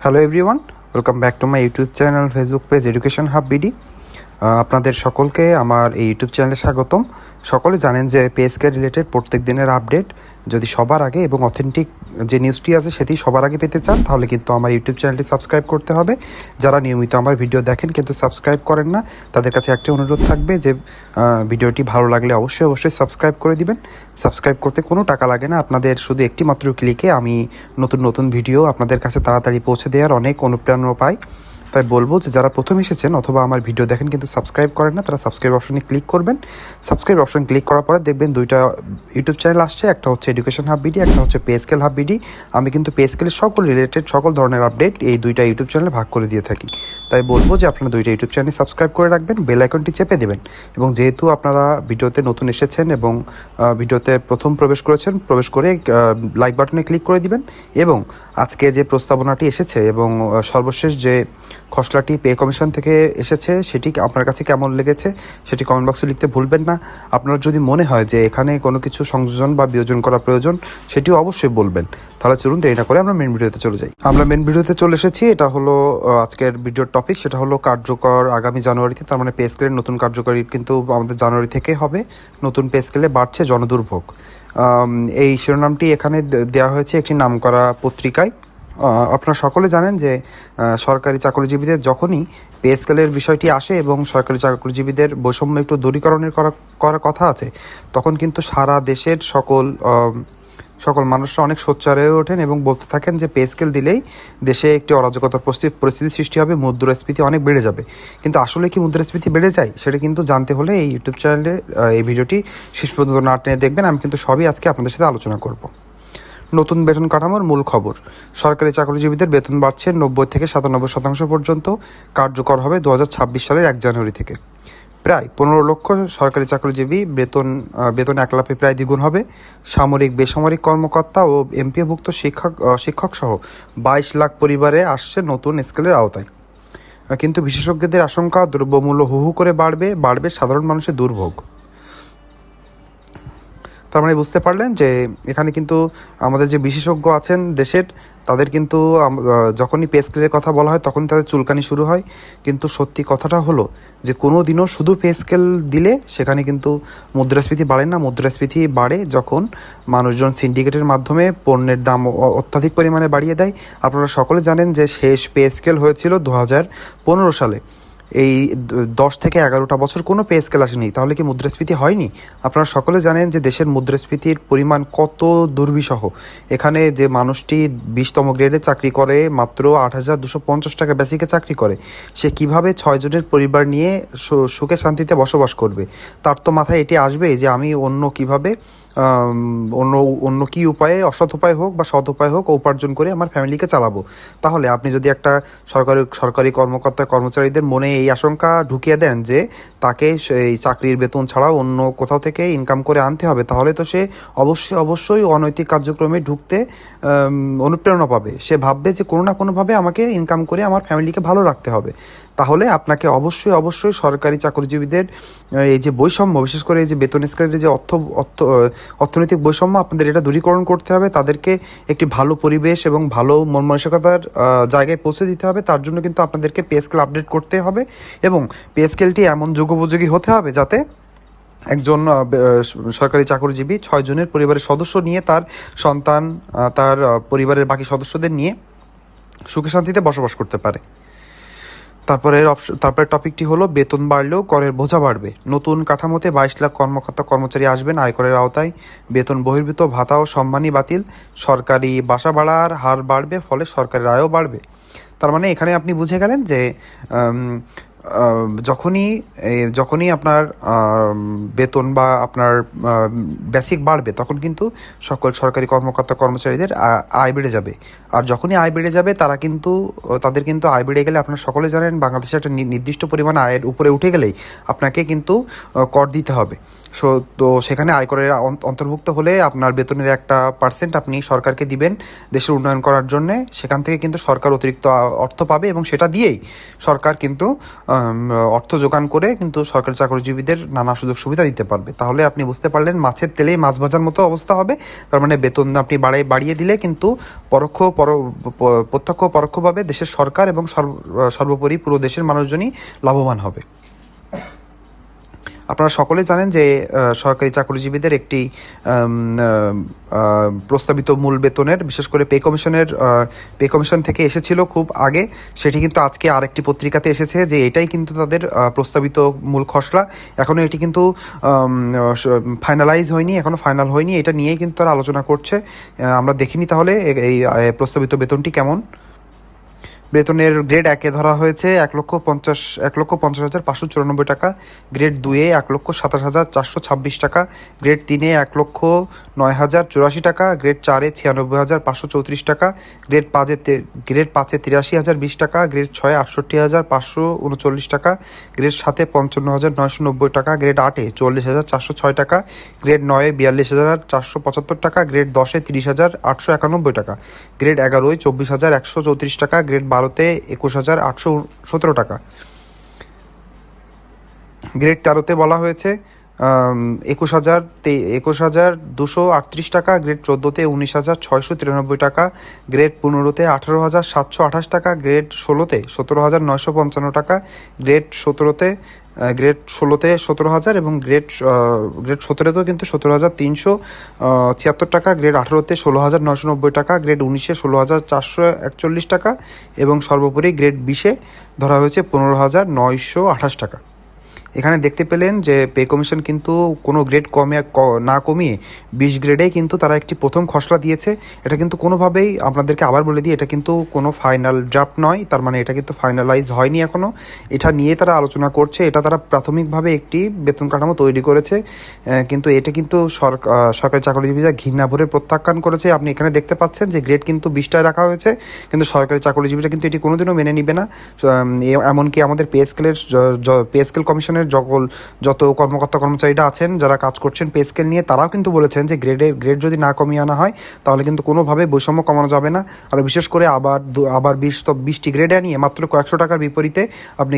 Hello everyone, welcome back to my YouTube channel, Facebook page education hub BD. আপনাদের সকলকে আমার এই YouTube চ্যানেলে স্বাগতম। সকলে জানেন যে পিএসকে রিলেটেড প্রত্যেক দিনের আপডেট যদি সবার আগে এবং অথেন্টিক যে নিউজটি আছে সেটি সবার আগে পেতে চান তাহলে কিন্তু আমার ইউটিউব চ্যানেলটি সাবস্ক্রাইব করতে হবে। যারা নিয়মিত আমার ভিডিও দেখেন কিন্তু সাবস্ক্রাইব করেন না, তাদের কাছে একটি অনুরোধ থাকবে যে ভিডিওটি ভালো লাগলে অবশ্যই সাবস্ক্রাইব করে দিবেন। সাবস্ক্রাইব করতে কোনো টাকা লাগে না, আপনাদের শুধু একটি মাত্র ক্লিকে আমি নতুন ভিডিও আপনাদের কাছে তাড়াতাড়ি পৌঁছে দেওয়ার অনেক অনুপ্রেরণা পাই। তাই বলবো যে যারা প্রথম এসেছেন অথবা আমার ভিডিও দেখেন কিন্তু সাবস্ক্রাইব করেন না, তারা সাবস্ক্রাইব অপশনে ক্লিক করবেন। সাবস্ক্রাইব অপশন ক্লিক করার পরে দেখবেন দুইটা ইউটিউব চ্যানেল আসছে, একটা হচ্ছে এডুকেশন হাব বিডি, একটা হচ্ছে পেস্কেল হাব বিডি। আমি কিন্তু পেস্কেলের সকল ধরনের আপডেট এই দুইটা ইউটিউব চ্যানেলে ভাগ করে দিয়ে থাকি। তাই বলবো যে আপনারা দুইটা ইউটিউব চ্যানেল সাবস্ক্রাইব করে রাখবেন, বেল আইকনটি চেপে দেবেন। এবং যেহেতু আপনারা ভিডিওতে নতুন এসেছেন এবং ভিডিওতে প্রথম প্রবেশ করে লাইক বাটনে ক্লিক করে দিবেন। এবং আজকে যে প্রস্তাবনাটি এসেছে এবং সর্বশেষ যে খসড়াটি পে কমিশন থেকে এসেছে সেটি আপনার কাছে কেমন লেগেছে সেটি কমেন্ট বক্সে লিখতে ভুলবেন না। আপনার যদি মনে হয় যে এখানে কোনো কিছু সংযোজন বা বিয়োজন করা প্রয়োজন সেটিও অবশ্যই বলবেন। তাহলে চলুন দেরি না করে আমরা মেন ভিডিওতে চলে যাই। আমরা মেন ভিডিওতে চলে এসেছি। এটা হলো আজকের ভিডিওর টপিক, সেটা হলো কার্যকর আগামী জানুয়ারিতে, তার মানে পে স্কেলের নতুন কার্যকরী কিন্তু আমাদের জানুয়ারি থেকে হবে। নতুন পে স্কেলে বাড়ছে জনদুর্ভোগ, এই শিরোনামটি এখানে দেওয়া হয়েছে একটি নামকরা পত্রিকায়। আপনারা সকলে জানেন যে সরকারি চাকরিজীবীদের যখনই পে স্কেলের বিষয়টি আসে এবং সরকারি চাকরিজীবীদের বৈষম্য একটু দূরীকরণের করার কথা আছে, তখন কিন্তু সারা দেশের সকল মানুষরা অনেক সোচ্চার হয়ে ওঠেন এবং বলতে থাকেন যে পে স্কেল দিলেই দেশে একটি অরাজকতার পরিস্থিতি সৃষ্টি হবে, মুদ্রাস্ফীতি অনেক বেড়ে যাবে। কিন্তু আসলে কি মুদ্রাস্ফীতি বেড়ে যায় সেটা কিন্তু জানতে হলে এই ইউটিউব চ্যানেলে এই ভিডিওটি শেষ পর্যন্ত না টেনে দেখবেন। আমি কিন্তু সবই আজকে আপনাদের সাথে আলোচনা করব। নতুন বেতন কাঠামোর মূল খবর। সরকারি চাকরিজীবীদের বেতন বাড়ছে 90 থেকে 97% পর্যন্ত, কার্যকর হবে 2026 সালের 1 জানুয়ারি থেকে। প্রায় 15 লক্ষ সরকারি চাকরিজীবী বেতন 1 লাখে প্রায় দ্বিগুণ হবে। সামরিক বেসামরিক কর্মকর্তা ও এমপিওভুক্ত শিক্ষক সহ 22 লাখ পরিবারে আসছে নতুন স্কেলের আওতায়। কিন্তু বিশেষজ্ঞদের আশঙ্কা, দ্রব্যমূল্য হু করে বাড়বে সাধারণ মানুষের দুর্ভোগ। তার মানে বুঝতে পারলেন যে এখানে কিন্তু আমাদের যে বিশেষজ্ঞ আছেন দেশের, তাদের কিন্তু যখনই পে স্কেলের কথা বলা হয় তখনই তাদের চুলকানি শুরু হয়। কিন্তু সত্যি কথাটা হলো যে কোনো দিনও শুধু পে স্কেল দিলে সেখানে কিন্তু মুদ্রাস্ফীতি বাড়ে না। মুদ্রাস্ফীতি বাড়ে যখন মানুষজন সিন্ডিকেটের মাধ্যমে পণ্যের দাম অত্যাধিক পরিমাণে বাড়িয়ে দেয়। আপনারা সকলে জানেন যে শেষ পে স্কেল হয়েছিল 2015 সালে। এই 10 থেকে 11টা বছর কোনো পে স্কেল আসেনি, তাহলে কি মুদ্রাস্ফীতি হয়নি? আপনারা সকলে জানেন যে দেশের মুদ্রাস্ফীতির পরিমাণ কত দুর্বিষহ। এখানে যে মানুষটি 20তম গ্রেডে চাকরি করে, মাত্র 8,250 টাকা বেসিকে চাকরি করে, সে কিভাবে 6 জনের পরিবার নিয়ে সুখে শান্তিতে বসবাস করবে? তার তো মাথায় এটি আসবে যে আমি অন্য কি উপায়ে, অসৎ উপায় হোক বা সৎ উপায় হোক, উপার্জন করে আমার ফ্যামিলিকে চালাবো। তাহলে আপনি যদি একটা সরকারি কর্মচারীদের মনে এই আশঙ্কা ঢুকিয়ে দেন যে তাকে এই চাকরির বেতন ছাড়াও অন্য কোথাও থেকে ইনকাম করে আনতে হবে, তাহলে তো সে অবশ্যই অনৈতিক কার্যক্রমে ঢুকতে অনুপ্রেরণা পাবে। সে ভাববে যে কোনো না কোনোভাবে আমাকে ইনকাম করে আমার ফ্যামিলিকে ভালো রাখতে হবে। তাহলে আপনাকে অবশ্যই সরকারি চাকরিজীবীদের এই যে বৈষম্য, বিশেষ করে এই যে বেতন স্কেলের যে অর্থনৈতিক বৈষম্য, আপনাদের এটা দূরীকরণ করতে হবে। তাদেরকে একটি ভালো পরিবেশ এবং ভালো মন মানসিকতার জায়গায় পৌঁছে দিতে হবে। তার জন্য কিন্তু আপনাদেরকে পে স্কেল আপডেট করতে হবে এবং পে স্কেলটি এমন যুগোপযোগী হতে হবে যাতে একজন সরকারি চাকরিজীবী 6 জনের পরিবারের সদস্য নিয়ে, তার সন্তান, তার পরিবারের বাকি সদস্যদের নিয়ে সুখে শান্তিতে বসবাস করতে পারে। তারপরে টপিকটি হলো বেতন বাড়লেও করের বোঝা বাড়বে। নতুন কাঠামোতে 22 লাখ কর্মচারী আসবেন আয়করের আওতায়। বেতন বহির্ভূত ভাতা ও সম্মানী বাতিল। সরকারি বাসা ভাড়ার হার বাড়বে, ফলে সরকারের আয়ও বাড়বে। তার মানে এখানে আপনি বুঝে গেলেন যে যখনই আপনার বেতন বা আপনার বেসিক বাড়বে তখন কিন্তু সকল সরকারি কর্মচারীদের আয় বেড়ে যাবে। আর যখনই আয় বেড়ে যাবে তাদের কিন্তু আয় বেড়ে গেলে, আপনারা সকলে জানেন বাংলাদেশে একটা নির্দিষ্ট পরিমাণ আয়ের উপরে উঠে গেলেই আপনাকে কিন্তু কর দিতে হবে। তো সেখানে আয়করের অন্তর্ভুক্ত হলে আপনার বেতনের একটা পার্সেন্ট আপনি সরকারকে দিবেন দেশের উন্নয়ন করার জন্যে। সেখান থেকে কিন্তু সরকার অতিরিক্ত অর্থ পাবে এবং সেটা দিয়েই সরকার কিন্তু অর্থ যোগান করে কিন্তু সরকারি চাকরিজীবীদের নানা সুযোগ সুবিধা দিতে পারবে। তাহলে আপনি বুঝতে পারলেন, মাছের তেলেই মাছ ভাজার মতো অবস্থা হবে। তার মানে বেতন আপনি বাড়িয়ে দিলে কিন্তু প্রত্যক্ষ পরোক্ষভাবে দেশের সরকার এবং সর্বোপরি পুরো দেশের মানুষজনই লাভবান হবে। আপনারা সকলে জানেন যে সরকারি চাকরিজীবীদের একটি প্রস্তাবিত মূল বেতনের, বিশেষ করে পে কমিশন থেকে এসেছিল খুব আগে, সেটি কিন্তু আজকে আরেকটি পত্রিকাতে এসেছে যে এটাই কিন্তু তাদের প্রস্তাবিত মূল খসড়া। এখনও এটি কিন্তু ফাইনালাইজ হয়নি, এখনও ফাইনাল হয়নি। এটা নিয়েই কিন্তু তারা আলোচনা করছে। আমরা দেখিনি তাহলে এই প্রস্তাবিত বেতনটি কেমন। বেতনের গ্রেড 1-এ ধরা হয়েছে 1,50,594 টাকা, গ্রেড 2-এ 1,27,426 টাকা, গ্রেড 3-এ 1,09,084 টাকা, গ্রেড 4-এ 96,534 টাকা, গ্রেড 5-এ 83,020 টাকা, গ্রেড 6-এ 68,539 টাকা, গ্রেড 7-এ 55,990 টাকা, গ্রেড 8-এ 44,406 টাকা, গ্রেড 9-এ 42,475 টাকা, গ্রেড 10-এ 30,891 টাকা, গ্রেড 11-এ 24,134 টাকা, গ্রেড 12-তে 21,817 টাকা, গ্রেড 13-তে বলা হয়েছে 21,238 টাকা, গ্রেড 14-তে 19,693 টাকা, গ্রেড 15-তে 18,728 টাকা, গ্রেড 16-তে 17,955 টাকা, গ্রেড 16-তে 17,000 এবং গ্রেড 17-তেও কিন্তু 17,376 টাকা, গ্রেড 18-তে 16,990 টাকা, গ্রেড 19-এ 16,441 টাকা এবং সর্বোপরি গ্রেড 20-এ ধরা হয়েছে 15,928 টাকা। এখানে দেখতে পেলেন যে পে কমিশন কিন্তু কোনো গ্রেড না কমিয়ে 20 গ্রেডেই কিন্তু তারা একটি প্রথম খসড়া দিয়েছে। এটা কিন্তু কোনোভাবেই, আপনাদেরকে আবার বলে দিই, এটা কিন্তু কোনো ফাইনাল ড্রাফট নয়। তার মানে এটা কিন্তু ফাইনালাইজ হয়নি এখনও। এটা নিয়ে তারা আলোচনা করছে। এটা তারা প্রাথমিকভাবে একটি বেতন কাঠামো তৈরি করেছে, কিন্তু এটা কিন্তু সরকারি চাকরিজীবীরা ঘৃণা ভরে প্রত্যাখ্যান করেছে। আপনি এখানে দেখতে পাচ্ছেন যে গ্রেড কিন্তু 20টায় রাখা হয়েছে, কিন্তু সরকারি চাকরিজীবীরা কিন্তু এটি কোনোদিনও মেনে নিবে না। এমনকি আমাদের পে স্কেল কমিশনের যত কর্মকর্তা কর্মচারীরা আছেন যারা কাজ করছেন পে স্কেল নিয়ে, তারাও কিন্তু বলেছেন যে গ্রেড যদি না কমিয়ে আনা হয় তাহলে কিন্তু কোনোভাবে বৈষম্য কমানো যাবে না। আর বিশেষ করে আবার 20টি গ্রেড আনিয়ে মাত্র কয়েকশো টাকার বিপরীতে আপনি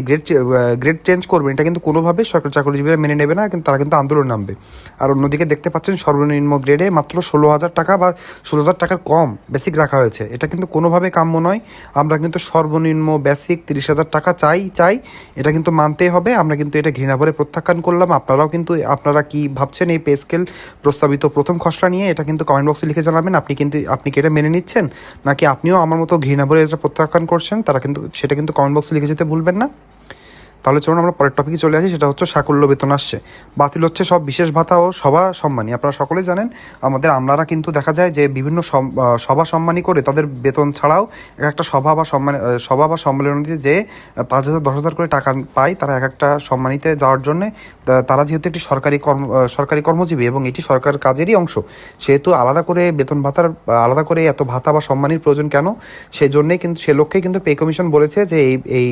গ্রেড চেঞ্জ করবেন, এটা কিন্তু কোনোভাবে সরকারি চাকরিজীবীরা মেনে নেবে না, কিন্তু তারা কিন্তু আন্দোলন নামবে। আর অন্যদিকে দেখতে পাচ্ছেন সর্বনিম্ন গ্রেডে মাত্র 16,000 টাকা বা 16,000 টাকার কম বেসিক রাখা হয়েছে। এটা কিন্তু কোনোভাবে কাম্য নয়। আমরা কিন্তু সর্বনিম্ন বেসিক 30,000 টাকা চাই, এটা কিন্তু মানতেই হবে। আমরা কিন্তু এটা ঘৃণা ভরে প্রত্যাখ্যান করলাম। আপনারা কি ভাবছেন এই পে স্কেল প্রস্তাবিত প্রথম খসড়া নিয়ে? এটা কিন্তু কমেন্ট বক্সে লিখে জানাবেন। আপনি কি এটা মেনে নিচ্ছেন, নাকি আপনিও আমার মতো ঘৃণা ভরে এটা প্রত্যাখ্যান করছেন? সেটা কিন্তু কমেন্ট বক্সে লিখে যেতে ভুলবেন না। তাহলে চলুন আমরা পরের টপিকে চলে আসি। সেটা হচ্ছে সাকুল্য বেতন আসছে, বাতিল হচ্ছে সব বিশেষ ভাতা ও সভা সম্মানী। আপনারা সকলেই জানেন আমাদের আমলারা কিন্তু দেখা যায় যে বিভিন্ন সভা সম্মানী করে তাদের বেতন ছাড়াও একটা সভা বা সম্মেলনীতে যে 5,000 10,000 করে টাকা পায়, তারা একটা সম্মানীতে যাওয়ার জন্যে তারা যেহেতু একটি সরকারি কর্মজীবী এবং এটি সরকার কাজেরই অংশ, সেহেতু আলাদা করে বেতন ভাতার আলাদা করে এত ভাতা বা সম্মানীর প্রয়োজন কেন? সেই জন্যেই কিন্তু সে লক্ষ্যেই কিন্তু পে কমিশন বলেছে যে এই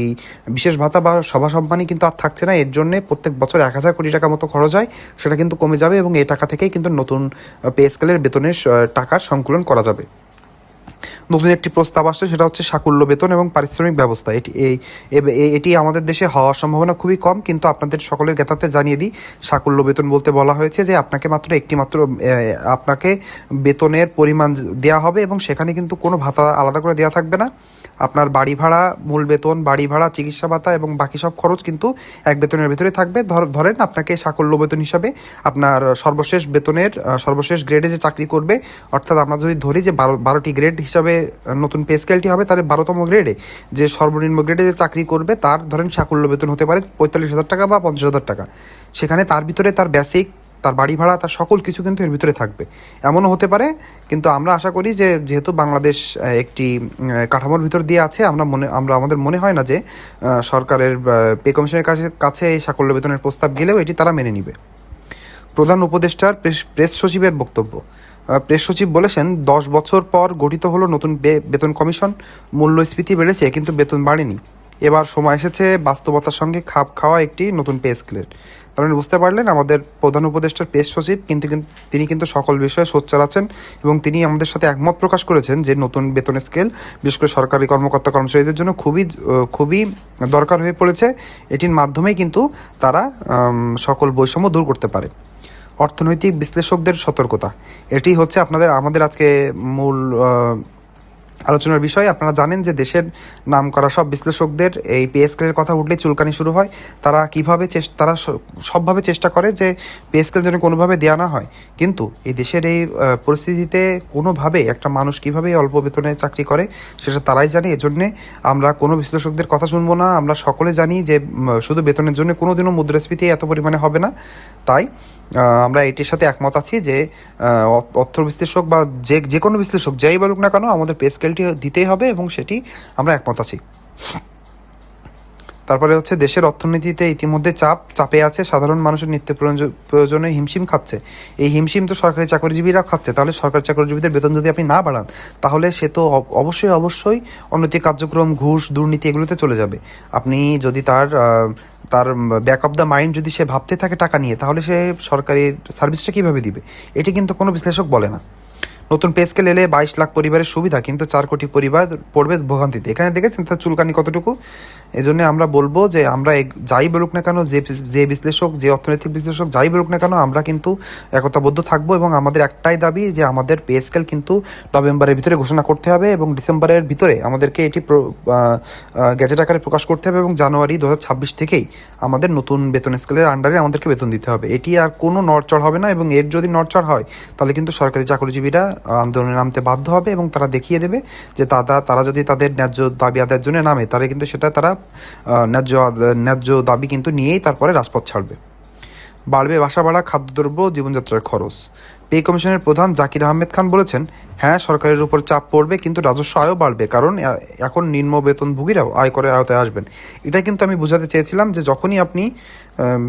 বিশেষ ভাতা বা সভা সম্মানী কিন্তু আর থাকছে না। এর জন্য প্রত্যেক বছর 1,000 কোটি টাকা মতো খরচ হয়, সেটা কিন্তু কমে যাবে এবং এই টাকা থেকেই কিন্তু নতুন পে স্কেলের বেতনের টাকার সংকুলন করা যাবে। নতুন একটি প্রস্তাব আসছে, সেটা হচ্ছে সাকুল্য বেতন এবং পারিশ্রমিক ব্যবস্থা। এটি আমাদের দেশে হওয়ার সম্ভাবনা খুবই কম, কিন্তু আপনাদের সকলের জ্ঞাতার্থে জানিয়ে দিই, সাকুল্য বেতন বলতে বলা হয়েছে যে আপনাকে বেতনের পরিমাণ দেওয়া হবে এবং সেখানে কিন্তু কোনো ভাতা আলাদা করে দেওয়া থাকবে না। আপনার বাড়ি ভাড়া, মূল বেতন, বাড়ি ভাড়া, চিকিৎসা ভাতা এবং বাকি সব খরচ কিন্তু এক বেতনের ভেতরে থাকবে। ধরেন আপনাকে সাকুল্য বেতন হিসাবে আপনার সর্বশেষ গ্রেডে যে চাকরি করবে, অর্থাৎ আমরা যদি ধরি যে 12টি গ্রেড হিসাবে নতুন পে স্কেলটি হবে, তাহলে 12তম গ্রেডে যে সর্বনিম্ন গ্রেডে যে চাকরি করবে তার ধরেন সাকুল্য বেতন হতে পারে 45,000 টাকা বা 50,000 টাকা। সেখানে তার ভিতরে তার বেসিক, তার বাড়ি ভাড়া, তার সকল কিছু কিন্তু এর ভিতরে থাকবে। এমনও হতে পারে, কিন্তু আমরা আশা করি যে যেহেতু বাংলাদেশ একটি কাঠামোর ভিতর দিয়ে আছে, আমাদের মনে হয় না যে সরকারের পে কমিশনের কাছে এই সাকুল্য বেতনের প্রস্তাব গেলেও এটি তারা মেনে নিবে। প্রধান উপদেষ্টার প্রেস সচিবের বক্তব্য। প্রেস সচিব বলেছেন, 10 বছর পর গঠিত হলো নতুন বেতন কমিশন। মূল্যস্ফীতি বেড়েছে কিন্তু বেতন বাড়েনি। এবার সময় এসেছে বাস্তবতার সঙ্গে খাপ খাওয়া একটি নতুন পে স্কেলের। তার মানে বুঝতে পারলেন আমাদের প্রধান উপদেষ্টার প্রেস সচিব তিনি কিন্তু সকল বিষয়ে সোচ্চার আছেন এবং তিনি আমাদের সাথে একমত প্রকাশ করেছেন যে নতুন বেতন স্কেল বিশেষ করে সরকারি কর্মকর্তা কর্মচারীদের জন্য খুবই দরকার হয়ে পড়েছে। এটির মাধ্যমেই কিন্তু তারা সকল বৈষম্য দূর করতে পারে। অর্থনৈতিক বিশ্লেষকদের সতর্কতা, এটি হচ্ছে আমাদের আজকে মূল আলোচনার বিষয়। আপনারা জানেন যে দেশের নাম করা সব বিশ্লেষকদের এই পে স্কেলের কথা উঠলেই চুলকানি শুরু হয়। তারা তারা সবভাবে চেষ্টা করে যে পে স্কেল যেন কোনোভাবে দেওয়া না হয়, কিন্তু এই দেশের এই পরিস্থিতিতে কোনোভাবে একটা মানুষ কীভাবে অল্প বেতনে চাকরি করে সেটা তারাই জানে। এজন্যে আমরা কোনো বিশ্লেষকদের কথা শুনবো না। আমরা সকলে জানি যে শুধু বেতনের জন্য কোনোদিনও মুদ্রাস্ফীতি এত পরিমাণে হবে না। তাই আমরা এটির সাথে একমত আছি যে অর্থ বিশ্লেষক বা যে কোনো বিশ্লেষক যাই বলুক না কেন আমাদের পে স্কেলটি দিতেই হবে এবং সেটি আমরা একমত আছি। তারপরে হচ্ছে দেশের অর্থনীতিতে ইতিমধ্যে চাপে আছে, সাধারণ মানুষের নিত্য প্রয়োজনে হিমশিম খাচ্ছে। এই হিমশিম তো সরকারি চাকরিজীবীরা খাচ্ছে। তাহলে সরকারি চাকরিজীবীদের বেতন যদি আপনি না বাড়ান তাহলে সে তো অবশ্যই অনৈতিক কার্যক্রম, ঘুষ, দুর্নীতি এগুলোতে চলে যাবে। আপনি যদি তার ব্যাক অফ দ্য মাইন্ড যদি সে ভাবতে থাকে টাকা নিয়ে, তাহলে সে সরকারি সার্ভিসটা কীভাবে দিবে? এটি কিন্তু কোনো বিশ্লেষক বলে না। নতুন পে স্কেল এলে 22 লাখ পরিবারের সুবিধা, কিন্তু 4 কোটি পরিবার পড়বে ভোগান্তিতে। এখানে দেখেছেন তার চুলকানি কতটুকু। এই জন্য আমরা বলবো যে আমরা যাই বলুক না কেন, যে বিশ্লেষক, যে অর্থনৈতিক বিশ্লেষক যাই বলুক না কেন, আমরা কিন্তু একতাবদ্ধ থাকবো এবং আমাদের একটাই দাবি যে আমাদের পে স্কেল কিন্তু নভেম্বরের ভিতরে ঘোষণা করতে হবে এবং ডিসেম্বরের ভিতরে আমাদেরকে এটি গেজেট আকারে প্রকাশ করতে হবে এবং জানুয়ারি 2026 থেকেই আমাদের নতুন বেতন স্কেলের আন্ডারে আমাদেরকে বেতন দিতে হবে। এটি আর কোনো নড়চড় হবে না এবং এর যদি নড়চড় হয় তাহলে কিন্তু সরকারি চাকরিজীবীরা আন্দোলনে নামতে বাধ্য হবে এবং তারা দেখিয়ে দেবে যে তারা যদি তাদের ন্যায্য দাবি আদায়ের জন্য নামে তাহলে কিন্তু তারা ন্যায্য দাবি কিন্তু নিয়েই তারপরে রাজপথ ছাড়বে। বাড়বে বাসা ভাড়া, খাদ্যদ্রব্য, জীবনযাত্রার খরচ। পে কমিশনের প্রধান জাকির আহমেদ খান বলেছেন, হ্যাঁ সরকারের উপর চাপ পড়বে কিন্তু রাজস্ব আয়ও বাড়বে, কারণ এখন নিম্ন বেতনভোগীরাও আয়করের আওতায় আসবেন। এটা কিন্তু আমি বোঝাতে চেয়েছিলাম যে যখনই আপনি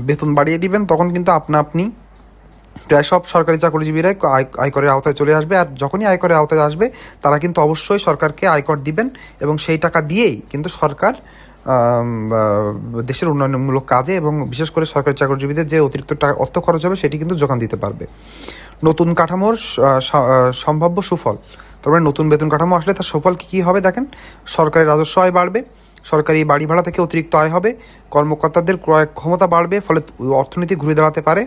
বেতন বাড়িয়ে দিবেন তখন কিন্তু আপনি প্রায় সব সরকারি চাকরিজীবীরাই আয়করের আওতায় চলে আসবে। আর যখনই আয়করের আওতায় আসবে তারা কিন্তু অবশ্যই সরকারকে আয়কর দিবেন এবং সেই টাকা দিয়েই কিন্তু সরকার দেশের উন্নয়নমূলক কাজে এবং বিশেষ করে সরকারি চাকরিজীবীদের যে অতিরিক্ত অর্থ খরচ হবে সেটি কিন্তু যোগান দিতে পারবে। নতুন কাঠামোর সম্ভাব্য সুফল, তারপরে নতুন বেতন কাঠামো আসলে তার সুফল কী হবে দেখেন। সরকারি রাজস্ব আয় বাড়বে, সরকারি বাড়ি ভাড়া থেকে অতিরিক্ত আয় হবে, কর্মকর্তাদের ক্রয় ক্ষমতা বাড়বে, ফলে অর্থনীতি ঘুরে দাঁড়াতে পারে।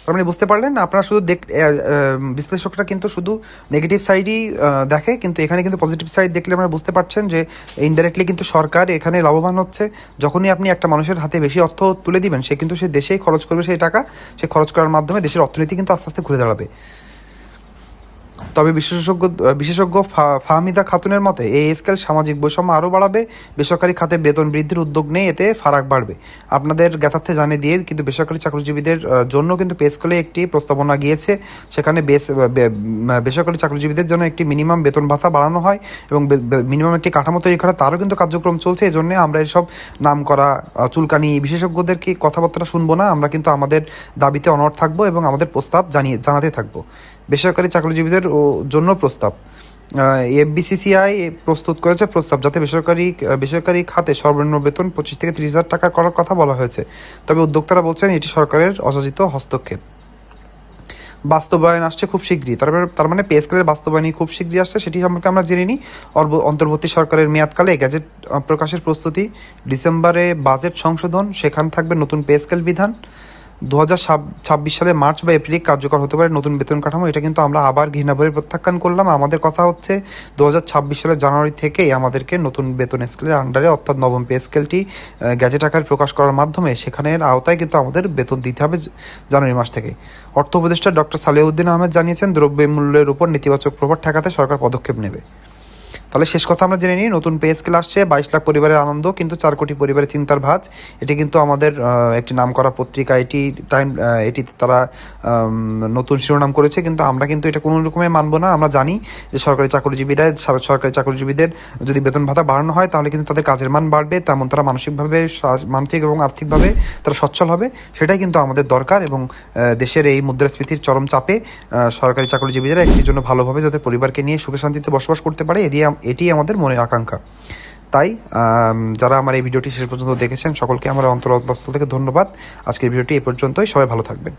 তার মানে বুঝতে পারলেন, আপনারা শুধু বিশ্লেষকরা কিন্তু শুধু নেগেটিভ সাইডই দেখে, কিন্তু এখানে কিন্তু পজিটিভ সাইড দেখলে আপনারা বুঝতে পারছেন যে ইনডাইরেক্টলি কিন্তু সরকার এখানে লাভবান হচ্ছে। যখনই আপনি একটা মানুষের হাতে বেশি অর্থ তুলে দিবেন সে কিন্তু সে দেশেই খরচ করবে, সেই টাকা সে খরচ করার মাধ্যমে দেশের অর্থনীতি কিন্তু আস্তে আস্তে ঘুরে দাঁড়াবে। তবে বিশেষজ্ঞ ফাহমিদা খাতুনের মতে এই স্কেল সামাজিক বৈষম্য আরও বাড়াবে। বেসরকারি খাতে বেতন বৃদ্ধির উদ্যোগ নেই, এতে ফারাক বাড়বে। আপনাদের জ্ঞাতার্থে জানিয়ে দিয়ে কিন্তু বেসরকারি চাকরিজীবীদের জন্য কিন্তু পে স্কেলে একটি প্রস্তাবনা গিয়েছে, সেখানে বেসরকারি চাকরিজীবীদের জন্য একটি মিনিমাম বেতন ভাতা বাড়ানো হয় এবং মিনিমাম একটি কাঠামো তৈরি করা, তারও কিন্তু কার্যক্রম চলছে। এই জন্য আমরা এসব নাম করা চুলকানি বিশেষজ্ঞদেরকে কথাবার্তা শুনবো না। আমরা কিন্তু আমাদের দাবিতে অনড় থাকবো এবং আমাদের প্রস্তাব জানাতে থাকবো। বেসরকারি চাকরিজীবীদের জন্য প্রস্তাব, এফবিসিসিআই প্রস্তুত করেছে প্রস্তাব, যাতে বেসরকারি খাতে সর্বনিম্ন বেতন 25 থেকে 30 হাজার টাকা করার কথা বলা হয়েছে। তবে উদ্যোক্তারা বলছেন এটি সরকারের অযাচিত হস্তক্ষেপ। বাস্তবায়ন আসছে খুব শীঘ্রই, তার মানে পে স্কেলের বাস্তবায়নই খুব শীঘ্রই আসছে, সেটি সম্পর্কে আমরা জেনে নিই। অন্তর্বর্তী সরকারের মেয়াদকালে গ্যাজেট প্রকাশের প্রস্তুতি, ডিসেম্বরে বাজেট সংশোধন, সেখানে থাকবে নতুন পে স্কেল বিধান। 2026 সালে মার্চ বা এপ্রিলে কার্যকর হতে পারে নতুন বেতন কাঠামো। এটা কিন্তু আমরা আবার ঘৃণাভরে প্রত্যাখ্যান করলাম। আমাদের কথা হচ্ছে 2026 সালের জানুয়ারি থেকেই আমাদেরকে নতুন বেতন স্কেলের আন্ডারে অর্থাৎ নবম পে স্কেলটি গ্যাজেট আকারে প্রকাশ করার মাধ্যমে সেখানের আওতায় কিন্তু আমাদের বেতন দিতে হবে জানুয়ারি মাস থেকে। অর্থ উপদেষ্টা ডক্টর সালেউদ্দিন আহমেদ জানিয়েছেন, দ্রব্যমূল্যের উপর নেতিবাচক প্রভাব ঠেকাতে সরকার পদক্ষেপ নেবে। তাহলে শেষ কথা আমরা জেনে নিই, নতুন পে স্কেল আসছে, 22 লাখ পরিবারের আনন্দ কিন্তু 4 কোটি পরিবারের চিন্তার ভাঁজ। এটি কিন্তু আমাদের একটি নামকরা পত্রিকা এটিতে তারা নতুন শিরোনাম করেছে, কিন্তু আমরা কিন্তু এটা কোনো রকমে মানব না। আমরা জানি যে সরকারি চাকরিজীবীদের যদি বেতন ভাতা বাড়ানো হয় তাহলে কিন্তু তাদের কাজের মান বাড়বে, তেমন তারা মানসিক এবং আর্থিকভাবে তারা সচ্ছল হবে। সেটাই কিন্তু আমাদের দরকার এবং দেশের এই মুদ্রাস্ফীতির চরম চাপে সরকারি চাকরিজীবীরা একটির জন্য ভালোভাবে যাতে পরিবারকে নিয়ে সুখে শান্তিতে বসবাস করতে পারে, এটি আমাদের মনের আকাঙ্ক্ষা। তাই যারা আমার এই ভিডিওটি শেষ পর্যন্ত দেখেছেন সকলকে আমার অন্তরস্থল থেকে ধন্যবাদ। আজকের ভিডিওটি এই পর্যন্তই, সবাই ভালো থাকবেন।